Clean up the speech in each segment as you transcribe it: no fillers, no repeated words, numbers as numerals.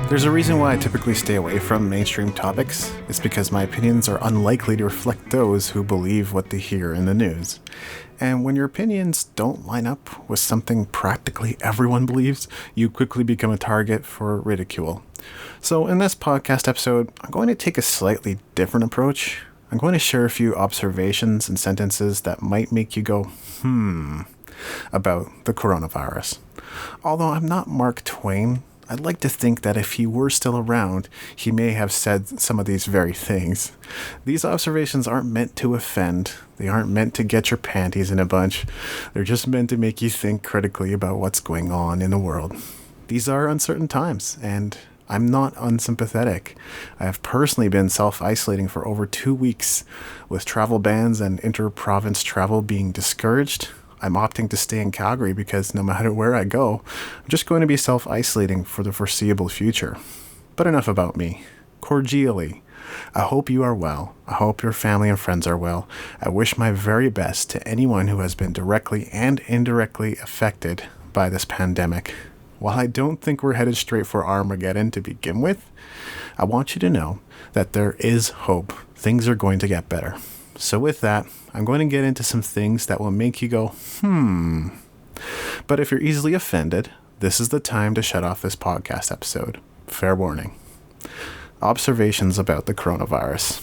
There's a reason why I typically stay away from mainstream topics. It's because my opinions are unlikely to reflect those who believe what they hear in the news. And when your opinions don't line up with something practically everyone believes, you quickly become a target for ridicule. So in this podcast episode, I'm going to take a slightly different approach. I'm going to share a few observations and sentences that might make you go, about the coronavirus. Although I'm not Mark Twain, I'd like to think that if he were still around, he may have said some of these very things. These observations aren't meant to offend. They aren't meant to get your panties in a bunch. They're just meant to make you think critically about what's going on in the world. These are uncertain times, and I'm not unsympathetic. I have personally been self-isolating for over 2 weeks, with travel bans and inter-province travel being discouraged. I'm opting to stay in Calgary because no matter where I go, I'm just going to be self-isolating for the foreseeable future. But enough about me. Cordially, I hope you are well. I hope your family and friends are well. I wish my very best to anyone who has been directly and indirectly affected by this pandemic. While I don't think we're headed straight for Armageddon to begin with, I want you to know that there is hope. Things are going to get better. So with that, I'm going to get into some things that will make you go, But if you're easily offended, this is the time to shut off this podcast episode. Fair warning. Observations about the coronavirus.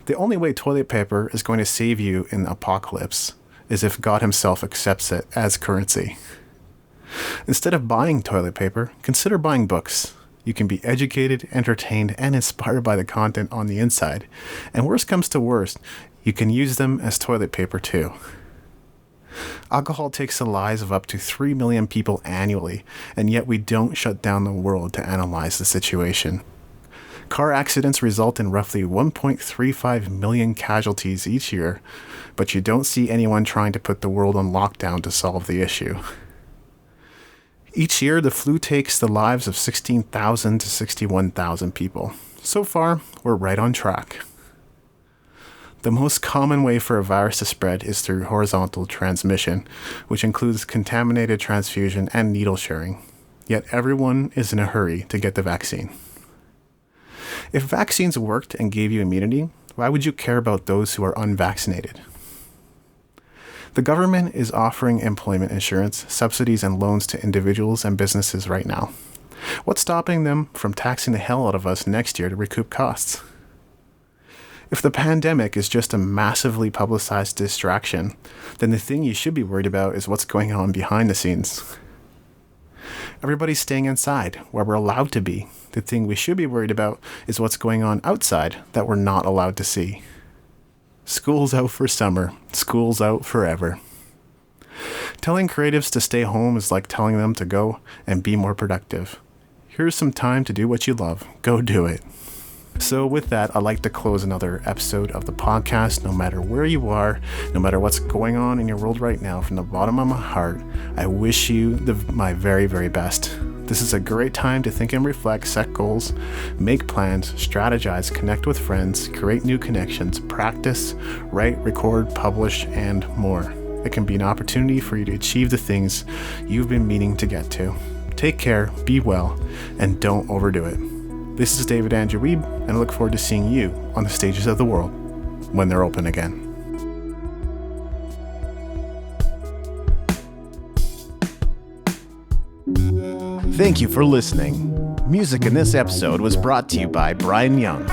The only way toilet paper is going to save you in the apocalypse is if God himself accepts it as currency. Instead of buying toilet paper, consider buying books. You can be educated, entertained, and inspired by the content on the inside. And worst comes to worst, you can use them as toilet paper too. Alcohol takes the lives of up to 3 million people annually, and yet we don't shut down the world to analyze the situation. Car accidents result in roughly 1.35 million casualties each year, but you don't see anyone trying to put the world on lockdown to solve the issue. Each year, the flu takes the lives of 16,000 to 61,000 people. So far, we're right on track. The most common way for a virus to spread is through horizontal transmission, which includes contaminated transfusion and needle sharing. Yet everyone is in a hurry to get the vaccine. If vaccines worked and gave you immunity, why would you care about those who are unvaccinated? The government is offering employment insurance, subsidies, and loans to individuals and businesses right now. What's stopping them from taxing the hell out of us next year to recoup costs? If the pandemic is just a massively publicized distraction, then the thing you should be worried about is what's going on behind the scenes. Everybody's staying inside, where we're allowed to be. The thing we should be worried about is what's going on outside that we're not allowed to see. School's out for summer. School's out forever. Telling creatives to stay home is like telling them to go and be more productive. Here's some time to do what you love. Go do it. So with that, I'd like to close another episode of the podcast. No matter where you are, no matter what's going on in your world right now, from the bottom of my heart, I wish you my very, very best. This is a great time to think and reflect, set goals, make plans, strategize, connect with friends, create new connections, practice, write, record, publish, and more. It can be an opportunity for you to achieve the things you've been meaning to get to. Take care, be well, and don't overdo it. This is David Andrew Weeb, and I look forward to seeing you on the stages of the world when they're open again. Thank you for listening. Music in this episode was brought to you by Brian Young.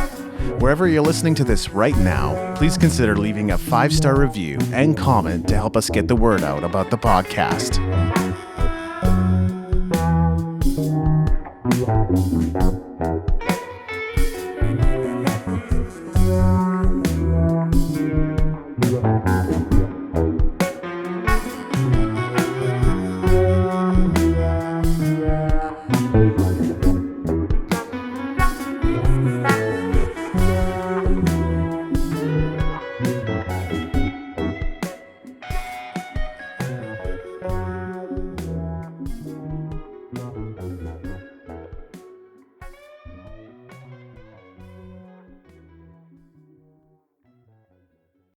Wherever you're listening to this right now, please consider leaving a 5-star review and comment to help us get the word out about the podcast.